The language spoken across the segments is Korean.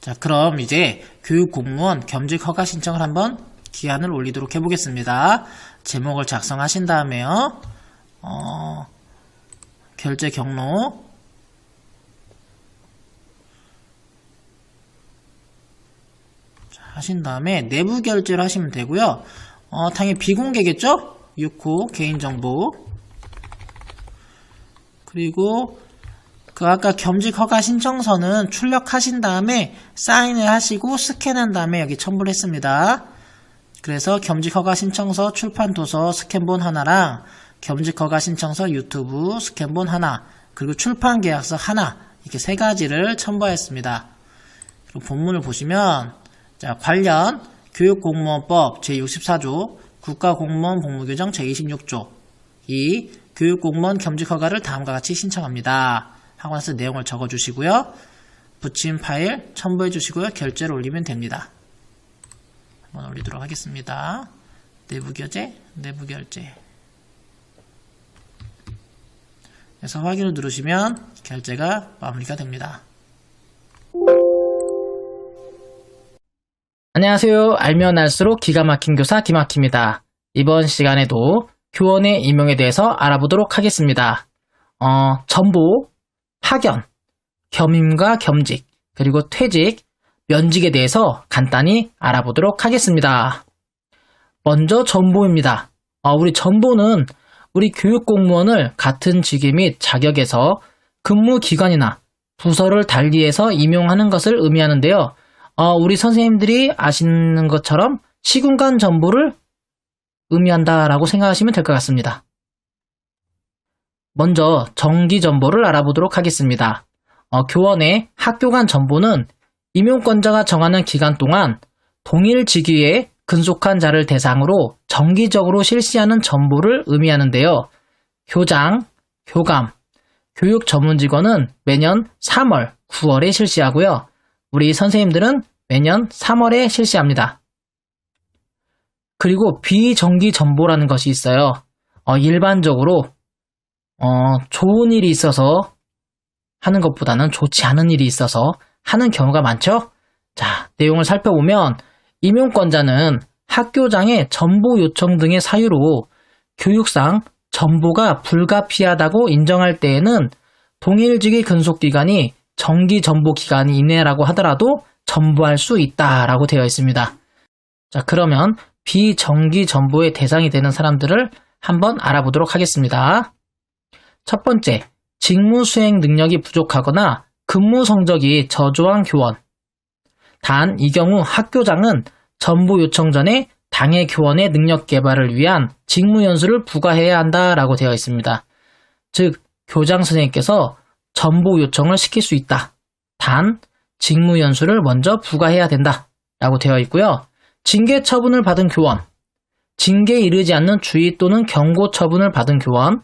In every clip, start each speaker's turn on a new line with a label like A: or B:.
A: 자, 그럼 이제 교육공무원 겸직 허가 신청을 한번 기한을 올리도록 해보겠습니다. 제목을 작성하신 다음에요. 결제 경로 하신 다음에 내부 결제를 하시면 되고요. 당연히 비공개겠죠? 6호 개인정보. 그리고 아까 겸직 허가 신청서는 출력하신 다음에 사인을 하시고 스캔한 다음에 여기 첨부를 했습니다. 그래서 겸직 허가 신청서 출판 도서 스캔본 하나랑 겸직 허가 신청서 유튜브 스캔본 하나, 그리고 출판 계약서 하나, 이렇게 세 가지를 첨부했습니다. 그리고 본문을 보시면 자, 관련 교육공무원법 제64조, 국가공무원 복무규정 제26조, 이 교육공무원 겸직허가를 다음과 같이 신청합니다 하고 나서 내용을 적어주시고요. 붙임 파일 첨부해주시고요. 결제를 올리면 됩니다. 한번 올리도록 하겠습니다. 내부결제, 내부결제. 그래서 확인을 누르시면 결제가 마무리가 됩니다.
B: 안녕하세요. 알면 알수록 기가 막힌 교사 김학희입니다. 이번 시간에도 교원의 임용에 대해서 알아보도록 하겠습니다. 전보, 파견, 겸임과 겸직, 그리고 퇴직, 면직에 대해서 간단히 알아보도록 하겠습니다. 먼저 전보입니다. 우리 전보는 우리 교육공무원을 같은 직위 및 자격에서 근무기관이나 부서를 달리해서 임용하는 것을 의미하는데요. 우리 선생님들이 아시는 것처럼 시군간 전보를 의미한다라고 생각하시면 될 것 같습니다. 먼저 정기 전보를 알아보도록 하겠습니다. 교원의 학교 간 전보는 임용권자가 정하는 기간 동안 동일 직위에 근속한 자를 대상으로 정기적으로 실시하는 전보를 의미하는데요. 교장, 교감, 교육 전문직원은 매년 3월, 9월에 실시하고요. 우리 선생님들은 매년 3월에 실시합니다. 그리고 비정기 전보라는 것이 있어요. 일반적으로 좋은 일이 있어서 하는 것보다는 좋지 않은 일이 있어서 하는 경우가 많죠? 자, 내용을 살펴보면 임용권자는 학교장의 전보 요청 등의 사유로 교육상 전보가 불가피하다고 인정할 때에는 동일직위 근속기간이 정기 전보 기간 이내라고 하더라도 전보할 수 있다라고 되어 있습니다. 자, 그러면 비정기 전보의 대상이 되는 사람들을 한번 알아보도록 하겠습니다. 첫 번째, 직무 수행 능력이 부족하거나 근무 성적이 저조한 교원. 단, 이 경우 학교장은 전보 요청 전에 당해 교원의 능력 개발을 위한 직무 연수를 부과해야 한다라고 되어 있습니다. 즉, 교장 선생님께서 전보 요청을 시킬 수 있다. 단, 직무 연수를 먼저 부과해야 된다. 라고 되어 있고요. 징계 처분을 받은 교원, 징계에 이르지 않는 주의 또는 경고 처분을 받은 교원,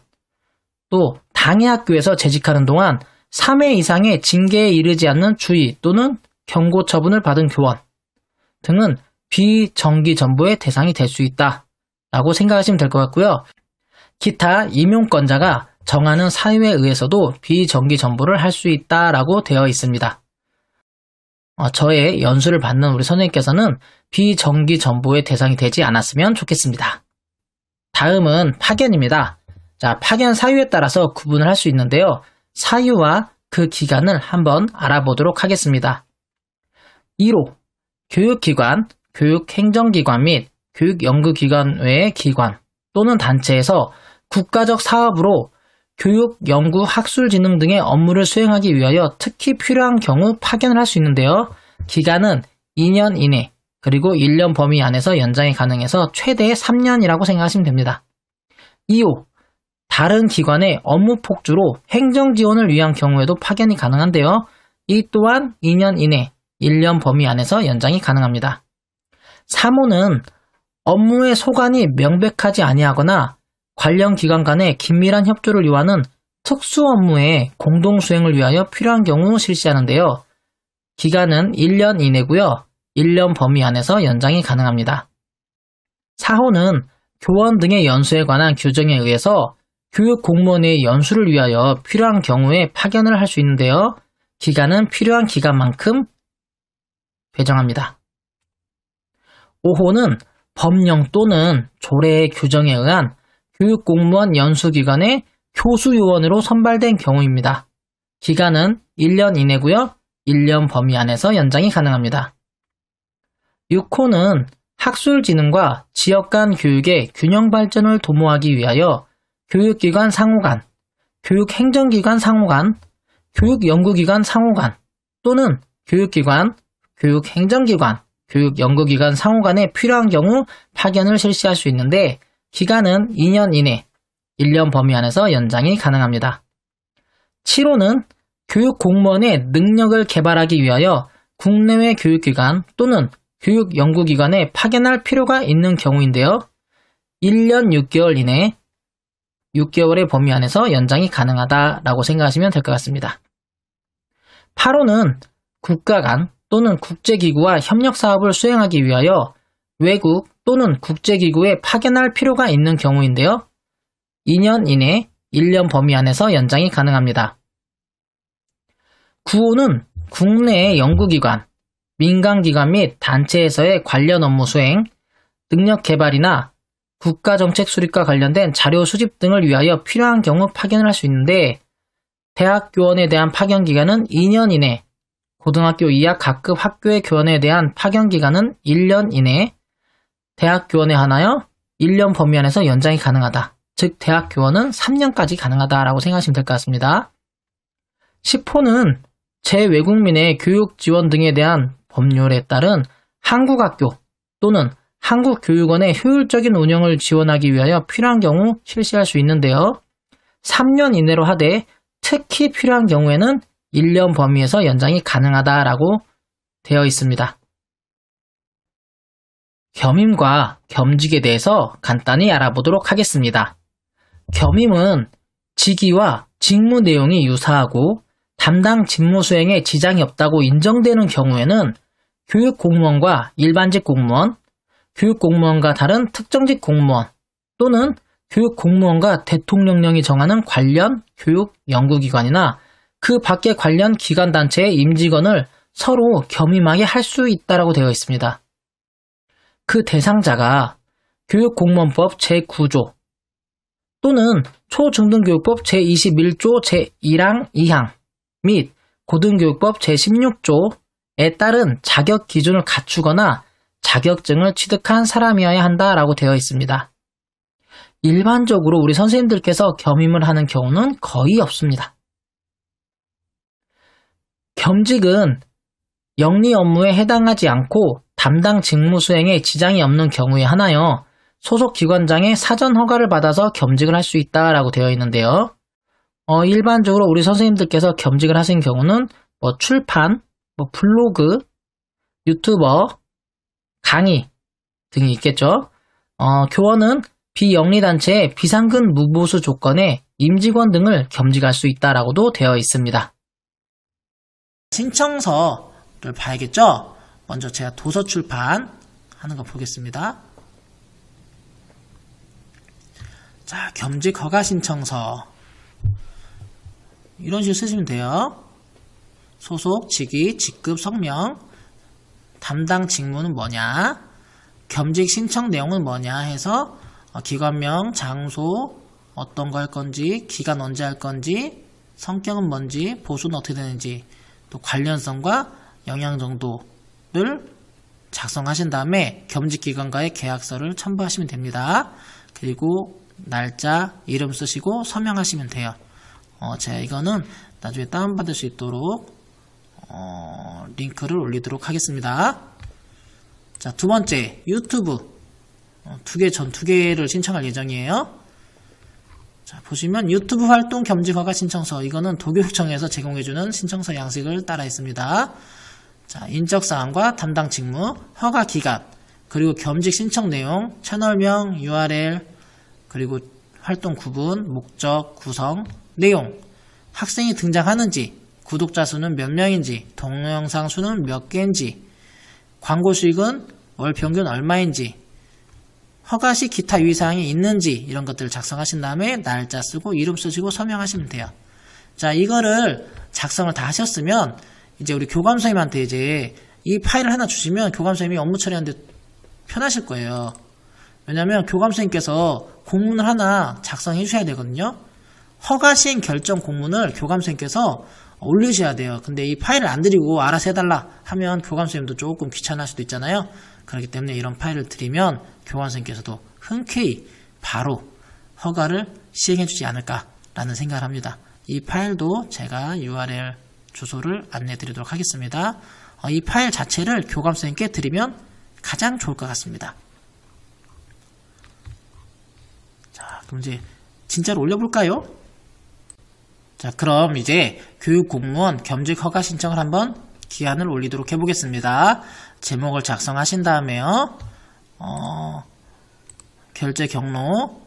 B: 또 당해 학교에서 재직하는 동안 3회 이상의 징계에 이르지 않는 주의 또는 경고 처분을 받은 교원 등은 비정기 전보의 대상이 될 수 있다. 라고 생각하시면 될 것 같고요. 기타 임용권자가 정하는 사유에 의해서도 비정기 전보를 할 수 있다라고 되어 있습니다. 저의 연수를 받는 우리 선생님께서는 비정기 전보의 대상이 되지 않았으면 좋겠습니다. 다음은 파견입니다. 자, 파견 사유에 따라서 구분을 할 수 있는데요. 사유와 그 기간을 한번 알아보도록 하겠습니다. 1호, 교육기관, 교육행정기관 및 교육연구기관 외의 기관 또는 단체에서 국가적 사업으로 교육, 연구, 학술, 진흥 등의 업무를 수행하기 위하여 특히 필요한 경우 파견을 할 수 있는데요. 기간은 2년 이내, 그리고 1년 범위 안에서 연장이 가능해서 최대 3년이라고 생각하시면 됩니다. 2호, 다른 기관의 업무 폭주로 행정 지원을 위한 경우에도 파견이 가능한데요. 이 또한 2년 이내, 1년 범위 안에서 연장이 가능합니다. 3호는 업무의 소관이 명백하지 아니하거나 관련 기관 간의 긴밀한 협조를 요하는 특수 업무의 공동 수행을 위하여 필요한 경우 실시하는데요. 기간은 1년 이내고요. 1년 범위 안에서 연장이 가능합니다. 4호는 교원 등의 연수에 관한 규정에 의해서 교육 공무원의 연수를 위하여 필요한 경우에 파견을 할 수 있는데요. 기간은 필요한 기간만큼 배정합니다. 5호는 법령 또는 조례의 규정에 의한 교육공무원 연수기관의 교수요원으로 선발된 경우입니다. 기간은 1년 이내고요. 1년 범위 안에서 연장이 가능합니다. 6호는 학술진흥과 지역 간 교육의 균형 발전을 도모하기 위하여 교육기관 상호간, 교육행정기관 상호간, 교육연구기관 상호간 또는 교육기관, 교육행정기관, 교육연구기관 상호간에 필요한 경우 파견을 실시할 수 있는데 기간은 2년 이내, 1년 범위 안에서 연장이 가능합니다. 7호는 교육공무원의 능력을 개발하기 위하여 국내외 교육기관 또는 교육연구기관에 파견할 필요가 있는 경우인데요. 1년 6개월 이내 6개월의 범위 안에서 연장이 가능하다라고 생각하시면 될 것 같습니다. 8호는 국가 간 또는 국제기구와 협력사업을 수행하기 위하여 외국 또는 국제기구에 파견할 필요가 있는 경우인데요. 2년 이내 1년 범위 안에서 연장이 가능합니다. 9호는 국내의 연구기관, 민간기관 및 단체에서의 관련 업무 수행, 능력 개발이나 국가정책 수립과 관련된 자료 수집 등을 위하여 필요한 경우 파견을 할 수 있는데 대학 교원에 대한 파견 기간은 2년 이내, 고등학교 이하 각급 학교의 교원에 대한 파견 기간은 1년 이내, 대학 교원에 한하여 1년 범위 안에서 연장이 가능하다. 즉 대학 교원은 3년까지 가능하다라고 생각하시면 될 것 같습니다. 10호는 재외국민의 교육 지원 등에 대한 법률에 따른 한국학교 또는 한국교육원의 효율적인 운영을 지원하기 위하여 필요한 경우 실시할 수 있는데요. 3년 이내로 하되 특히 필요한 경우에는 1년 범위에서 연장이 가능하다라고 되어 있습니다. 겸임과 겸직에 대해서 간단히 알아보도록 하겠습니다. 겸임은 직위와 직무 내용이 유사하고 담당 직무 수행에 지장이 없다고 인정되는 경우에는 교육공무원과 일반직 공무원, 교육공무원과 다른 특정직 공무원 또는 교육공무원과 대통령령이 정하는 관련 교육연구기관이나 그 밖의 관련 기관단체의 임직원을 서로 겸임하게 할 수 있다고 되어 있습니다. 그 대상자가 교육공무원법 제9조 또는 초중등교육법 제21조 제1항 2항 및 고등교육법 제16조에 따른 자격 기준을 갖추거나 자격증을 취득한 사람이어야 한다라고 되어 있습니다. 일반적으로 우리 선생님들께서 겸임을 하는 경우는 거의 없습니다. 겸직은 영리 업무에 해당하지 않고 담당 직무 수행에 지장이 없는 경우에 한하여 소속 기관장의 사전 허가를 받아서 겸직을 할 수 있다라고 되어 있는데요. 일반적으로 우리 선생님들께서 겸직을 하신 경우는 출판, 블로그, 유튜버, 강의 등이 있겠죠. 교원은 비영리단체의 비상근 무보수 조건에 임직원 등을 겸직할 수 있다라고도 되어 있습니다.
A: 신청서를 봐야겠죠. 먼저 제가 도서 출판 하는 거 보겠습니다. 자, 겸직 허가 신청서 이런 식으로 쓰시면 돼요. 소속, 직위, 직급, 성명, 담당 직무는 뭐냐, 겸직 신청 내용은 뭐냐 해서 기관명, 장소, 어떤 거 할 건지, 기간 언제 할 건지, 성격은 뭔지, 보수는 어떻게 되는지, 또 관련성과 영향 정도를 작성하신 다음에 겸직기관과의 계약서를 첨부하시면 됩니다. 그리고 날짜, 이름 쓰시고 서명하시면 돼요. 제가 이거는 나중에 다운받을 수 있도록 링크를 올리도록 하겠습니다. 자, 두 번째, 유튜브. 두 개를 신청할 예정이에요. 자, 보시면 유튜브 활동 겸직 허가 신청서. 이거는 도교육청에서 제공해주는 신청서 양식을 따라 있습니다. 자, 인적사항과 담당 직무, 허가 기간, 그리고 겸직 신청 내용, 채널명, URL, 그리고 활동 구분, 목적, 구성, 내용, 학생이 등장하는지, 구독자 수는 몇 명인지, 동영상 수는 몇 개인지, 광고 수익은 월 평균 얼마인지, 허가 시 기타 유의사항이 있는지 이런 것들을 작성하신 다음에 날짜 쓰고 이름 쓰시고 서명하시면 돼요. 자, 이거를 작성을 다 하셨으면 이제 우리 교감 선생님한테 이제 이 파일을 하나 주시면 교감선생님이 업무 처리하는데 편하실 거예요. 왜냐면 교감선생님께서 공문을 하나 작성해 주셔야 되거든요. 허가 시행 결정 공문을 교감선생님께서 올리셔야 돼요. 근데 이 파일을 안 드리고 알아서 해달라 하면 교감선생님도 조금 귀찮을 수도 있잖아요. 그렇기 때문에 이런 파일을 드리면 교감선생님께서도 흔쾌히 바로 허가를 시행해 주지 않을까라는 생각을 합니다. 이 파일도 제가 URL 주소를 안내해 드리도록 하겠습니다. 이 파일 자체를 교감선생님께 드리면 가장 좋을 것 같습니다. 자, 그럼 이제 진짜로 올려볼까요? 자, 그럼 이제 교육공무원 겸직 허가 신청을 한번 기한을 올리도록 해보겠습니다. 제목을 작성하신 다음에요. 결제 경로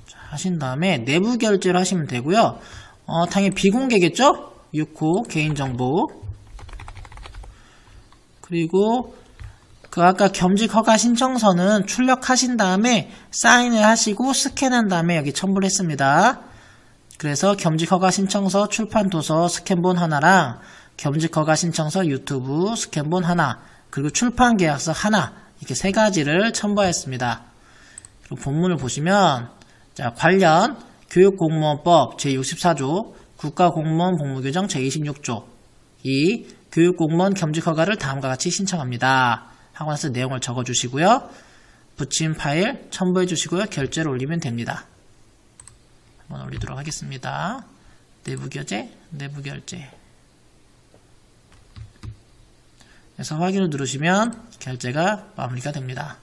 A: 자, 하신 다음에 내부 결제를 하시면 되고요. 당연히 비공개겠죠? 6호 개인정보 그리고 그 아까 겸직 허가 신청서는 출력하신 다음에 사인을 하시고 스캔한 다음에 여기 첨부를 했습니다. 그래서 겸직 허가 신청서 출판 도서 스캔본 하나랑 겸직 허가 신청서 유튜브 스캔본 하나 그리고 출판 계약서 하나 이렇게 세 가지를 첨부했습니다. 그리고 본문을 보시면 자, 관련 교육공무원법 제64조 국가공무원 복무규정 제26조 이 교육공무원 겸직 허가를 다음과 같이 신청합니다. 하고 나서 내용을 적어주시고요. 붙임 파일 첨부해 주시고요. 결제를 올리면 됩니다. 한번 올리도록 하겠습니다. 내부 결제, 내부 결제. 그래서 확인을 누르시면 결제가 마무리가 됩니다.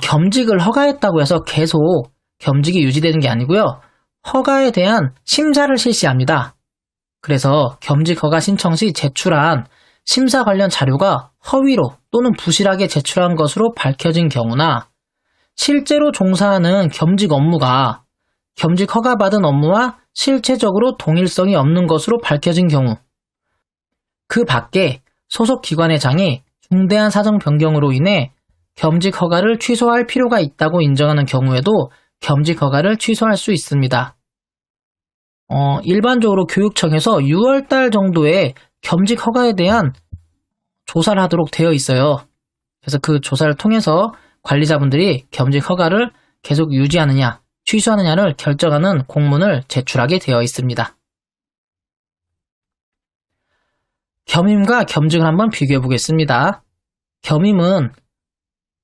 B: 겸직을 허가했다고 해서 계속 겸직이 유지되는 게 아니고요. 허가에 대한 심사를 실시합니다. 그래서 겸직 허가 신청 시 제출한 심사 관련 자료가 허위로 또는 부실하게 제출한 것으로 밝혀진 경우나 실제로 종사하는 겸직 업무가 겸직 허가받은 업무와 실체적으로 동일성이 없는 것으로 밝혀진 경우 그 밖에 소속 기관의 장이 중대한 사정 변경으로 인해 겸직 허가를 취소할 필요가 있다고 인정하는 경우에도 겸직 허가를 취소할 수 있습니다. 일반적으로 교육청에서 6월달 정도에 겸직 허가에 대한 조사를 하도록 되어 있어요. 그래서 그 조사를 통해서 관리자분들이 겸직 허가를 계속 유지하느냐, 취소하느냐를 결정하는 공문을 제출하게 되어 있습니다. 겸임과 겸직을 한번 비교해 보겠습니다. 겸임은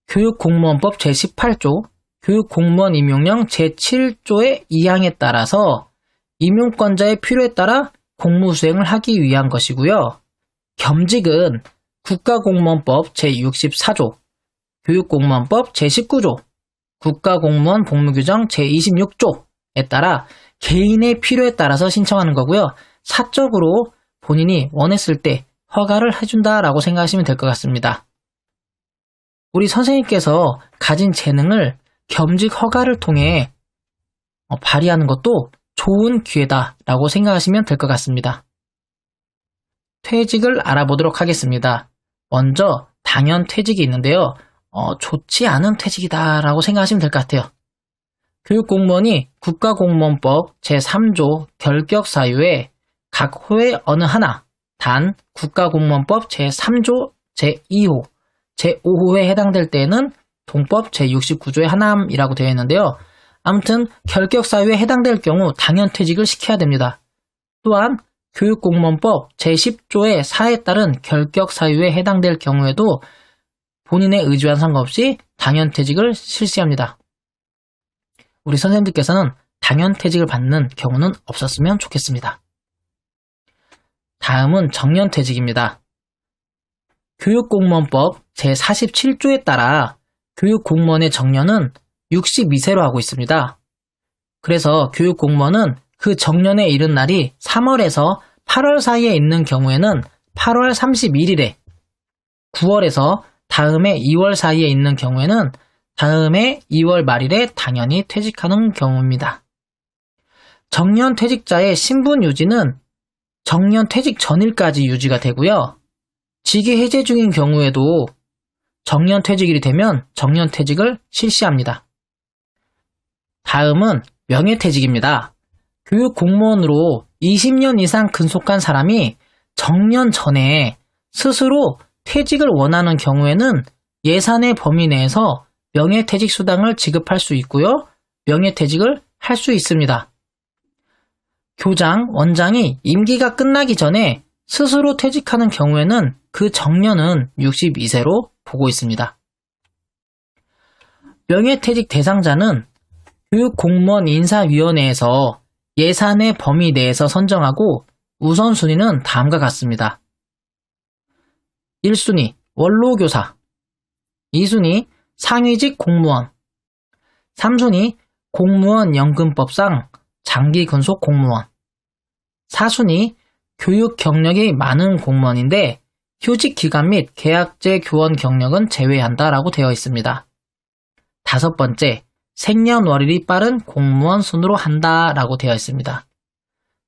B: 교육공무원법 제18조, 교육공무원 임용령 제7조의 2항에 따라서 임용권자의 필요에 따라 공무수행을 하기 위한 것이고요. 겸직은 국가공무원법 제64조, 교육공무원법 제19조, 국가공무원 복무규정 제26조에 따라 개인의 필요에 따라서 신청하는 거고요. 사적으로 본인이 원했을 때 허가를 해준다라고 생각하시면 될 것 같습니다. 우리 선생님께서 가진 재능을 겸직 허가를 통해 발휘하는 것도 좋은 기회다라고 생각하시면 될 것 같습니다. 퇴직을 알아보도록 하겠습니다. 먼저 당연 퇴직이 있는데요. 좋지 않은 퇴직이다라고 생각하시면 될 것 같아요. 교육공무원이 국가공무원법 제3조 결격 사유에 각 호의 어느 하나, 단 국가공무원법 제3조 제2호, 제5호에 해당될 때에는 동법 제69조의 하나이라고 되어 있는데요. 아무튼 결격 사유에 해당될 경우 당연 퇴직을 시켜야 됩니다. 또한 교육공무원법 제10조의 4에 따른 결격 사유에 해당될 경우에도 본인의 의지와는 상관없이 당연 퇴직을 실시합니다. 우리 선생님들께서는 당연 퇴직을 받는 경우는 없었으면 좋겠습니다. 다음은 정년 퇴직입니다. 교육공무원법 제47조에 따라 교육공무원의 정년은 62세로 하고 있습니다. 그래서 교육공무원은 그 정년에 이른 날이 3월에서 8월 사이에 있는 경우에는 8월 31일에, 9월에서 다음해 2월 사이에 있는 경우에는 다음해 2월 말일에 당연히 퇴직하는 경우입니다. 정년 퇴직자의 신분 유지는 정년 퇴직 전일까지 유지가 되고요. 직위 해제 중인 경우에도 정년 퇴직일이 되면 정년 퇴직을 실시합니다. 다음은 명예퇴직입니다. 교육 공무원으로 20년 이상 근속한 사람이 정년 전에 스스로 퇴직을 원하는 경우에는 예산의 범위 내에서 명예퇴직 수당을 지급할 수 있고요. 명예퇴직을 할 수 있습니다. 교장, 원장이 임기가 끝나기 전에 스스로 퇴직하는 경우에는 그 정년은 62세로 보고 있습니다. 명예퇴직 대상자는 교육공무원 인사위원회에서 예산의 범위 내에서 선정하고 우선순위는 다음과 같습니다. 1순위 원로교사, 2순위 상위직 공무원, 3순위 공무원 연금법상 장기 근속 공무원, 4순위 교육 경력이 많은 공무원인데 휴직 기간 및 계약제 교원 경력은 제외한다라고 되어 있습니다. 5번째, 생년월일이 빠른 공무원 순으로 한다라고 되어 있습니다.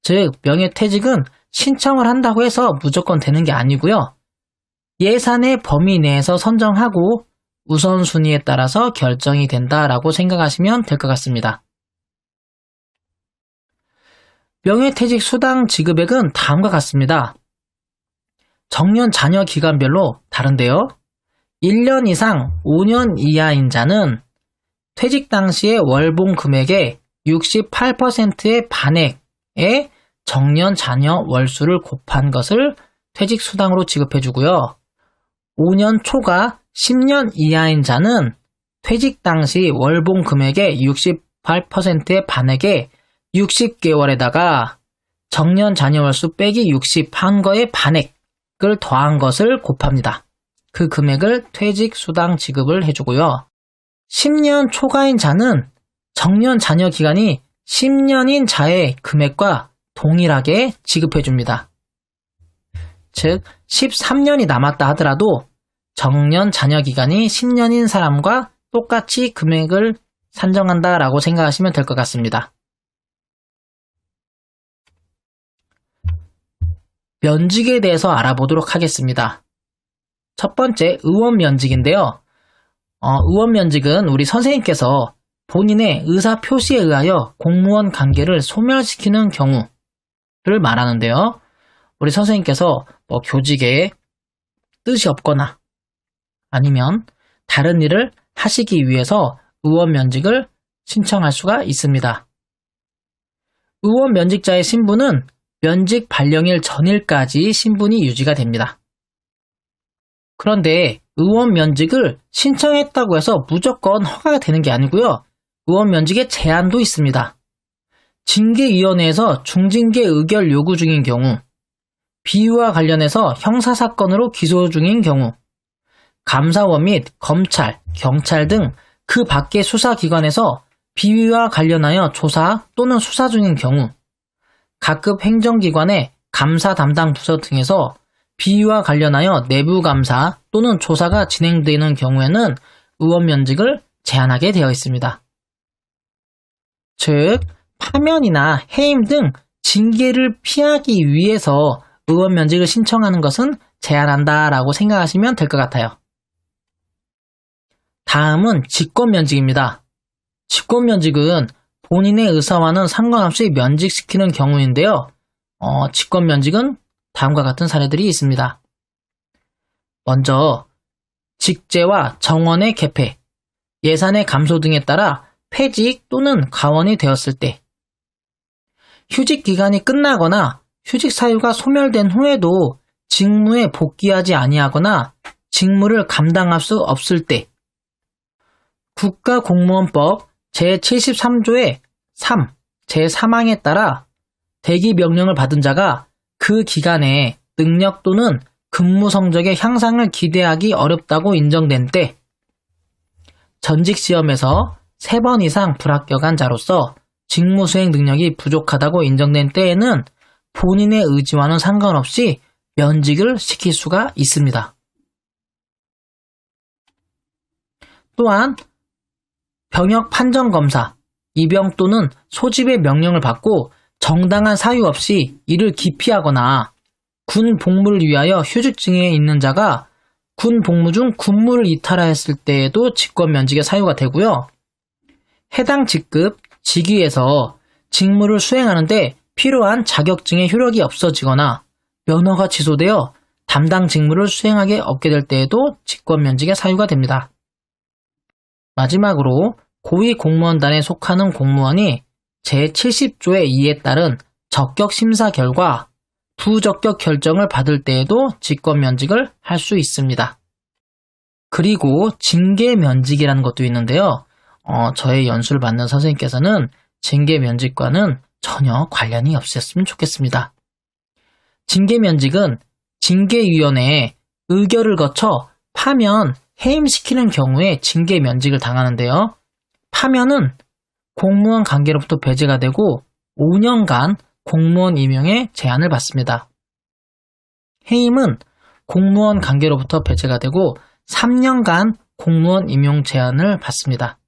B: 즉, 명예퇴직은 신청을 한다고 해서 무조건 되는 게 아니고요. 예산의 범위 내에서 선정하고 우선순위에 따라서 결정이 된다라고 생각하시면 될 것 같습니다. 명예퇴직 수당 지급액은 다음과 같습니다. 정년 잔여 기간별로 다른데요. 1년 이상 5년 이하인 자는 퇴직 당시의 월봉 금액의 68%의 반액의 정년 잔여 월수를 곱한 것을 퇴직 수당으로 지급해주고요. 5년 초과 10년 이하인 자는 퇴직 당시 월봉 금액의 68%의 반액의 60개월에다가 정년 잔여 월수 빼기 60 한 거의 반액을 더한 것을 곱합니다. 그 금액을 퇴직 수당 지급을 해주고요. 10년 초과인 자는 정년 잔여 기간이 10년인 자의 금액과 동일하게 지급해줍니다. 즉 13년이 남았다 하더라도 정년 잔여 기간이 10년인 사람과 똑같이 금액을 산정한다라고 생각하시면 될 것 같습니다. 면직에 대해서 알아보도록 하겠습니다. 첫 번째, 의원 면직인데요. 의원 면직은 우리 선생님께서 본인의 의사 표시에 의하여 공무원 관계를 소멸시키는 경우를 말하는데요. 우리 선생님께서 교직에 뜻이 없거나 아니면 다른 일을 하시기 위해서 의원 면직을 신청할 수가 있습니다. 의원 면직자의 신분은 면직 발령일 전일까지 신분이 유지가 됩니다. 그런데 의원 면직을 신청했다고 해서 무조건 허가가 되는 게 아니고요. 의원 면직에 제한도 있습니다. 징계위원회에서 중징계 의결 요구 중인 경우, 비위와 관련해서 형사사건으로 기소 중인 경우, 감사원 및 검찰, 경찰 등 그 밖의 수사기관에서 비위와 관련하여 조사 또는 수사 중인 경우, 각급 행정기관의 감사 담당 부서 등에서 비위와 관련하여 내부 감사 또는 조사가 진행되는 경우에는 의원 면직을 제한하게 되어 있습니다. 즉, 파면이나 해임 등 징계를 피하기 위해서 의원 면직을 신청하는 것은 제한한다라고 생각하시면 될 것 같아요. 다음은 직권면직입니다. 직권면직은 본인의 의사와는 상관없이 면직시키는 경우인데요. 직권면직은 다음과 같은 사례들이 있습니다. 먼저 직제와 정원의 개폐, 예산의 감소 등에 따라 폐직 또는 가원이 되었을 때, 휴직 기간이 끝나거나 휴직 사유가 소멸된 후에도 직무에 복귀하지 아니하거나 직무를 감당할 수 없을 때, 국가공무원법 제73조의 3, 제3항에 따라 대기 명령을 받은 자가 그 기간에 능력 또는 근무 성적의 향상을 기대하기 어렵다고 인정된 때, 전직 시험에서 3번 이상 불합격한 자로서 직무 수행 능력이 부족하다고 인정된 때에는 본인의 의지와는 상관없이 면직을 시킬 수가 있습니다. 또한 병역 판정 검사, 입영 또는 소집의 명령을 받고 정당한 사유 없이 이를 기피하거나 군 복무를 위하여 휴직증에 있는 자가 군 복무 중 군무를 이탈하였을 때에도 직권면직의 사유가 되고요. 해당 직급 직위에서 직무를 수행하는데 필요한 자격증의 효력이 없어지거나 면허가 취소되어 담당 직무를 수행하게 없게 될 때에도 직권면직의 사유가 됩니다. 마지막으로 고위공무원단에 속하는 공무원이 제70조의 2에 따른 적격 심사 결과 부적격 결정을 받을 때에도 직권면직을 할 수 있습니다. 그리고 징계면직이라는 것도 있는데요. 저의 연수를 받는 선생님께서는 징계면직과는 전혀 관련이 없었으면 좋겠습니다. 징계면직은 징계위원회에 의결을 거쳐 파면, 해임시키는 경우에 징계면직을 당하는데요. 파면은 공무원 관계로부터 배제가 되고 5년간 공무원 임용에 제한을 받습니다. 해임은 공무원 관계로부터 배제가 되고 3년간 공무원 임용 제한을 받습니다.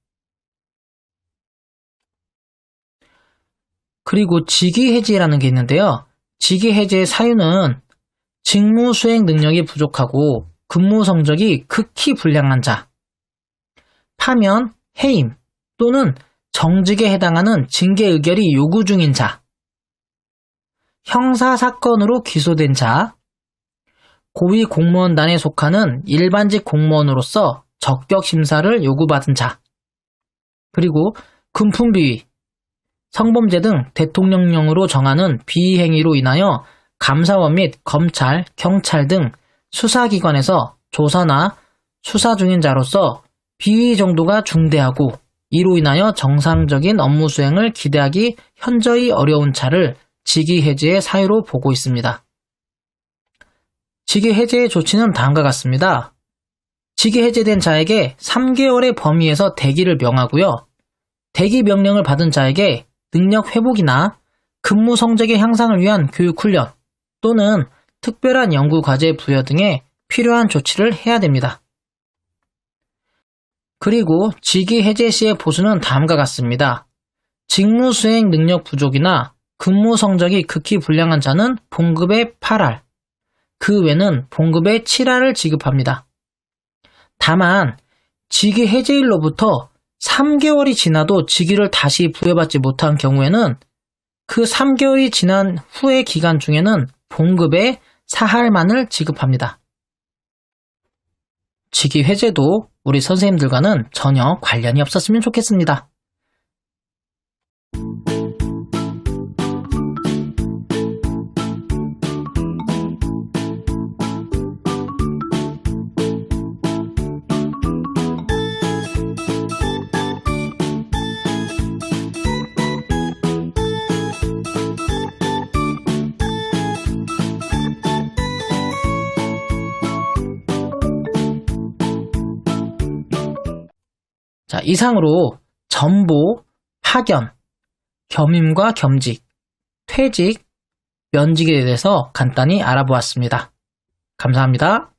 B: 그리고 직위해지라는 게 있는데요. 직위해지의 사유는 직무 수행 능력이 부족하고 근무 성적이 극히 불량한 자, 파면, 해임 또는 정직에 해당하는 징계 의결이 요구 중인 자, 형사사건으로 기소된 자, 고위공무원단에 속하는 일반직 공무원으로서 적격심사를 요구받은 자, 그리고 금품비위, 성범죄 등 대통령령으로 정하는 비행위로 인하여 감사원 및 검찰, 경찰 등 수사기관에서 조사나 수사 중인 자로서 비위 정도가 중대하고 이로 인하여 정상적인 업무 수행을 기대하기 현저히 어려운 차를 직위해제의 사유로 보고 있습니다. 직위해제의 조치는 다음과 같습니다. 직위해제된 자에게 3개월의 범위에서 대기를 명하고요. 대기 명령을 받은 자에게 능력 회복이나 근무 성적의 향상을 위한 교육 훈련 또는 특별한 연구 과제 부여 등의 필요한 조치를 해야 됩니다. 그리고 직위 해제 시의 보수는 다음과 같습니다. 직무 수행 능력 부족이나 근무 성적이 극히 불량한 자는 봉급의 8할, 그 외는 봉급의 7할을 지급합니다. 다만 직위 해제일로부터 3개월이 지나도 직위를 다시 부여받지 못한 경우에는 그 3개월이 지난 후의 기간 중에는 봉급의 4할만을 지급합니다. 직위 해제도 우리 선생님들과는 전혀 관련이 없었으면 좋겠습니다. 자, 이상으로 전보, 파견, 겸임과 겸직, 퇴직, 면직에 대해서 간단히 알아보았습니다. 감사합니다.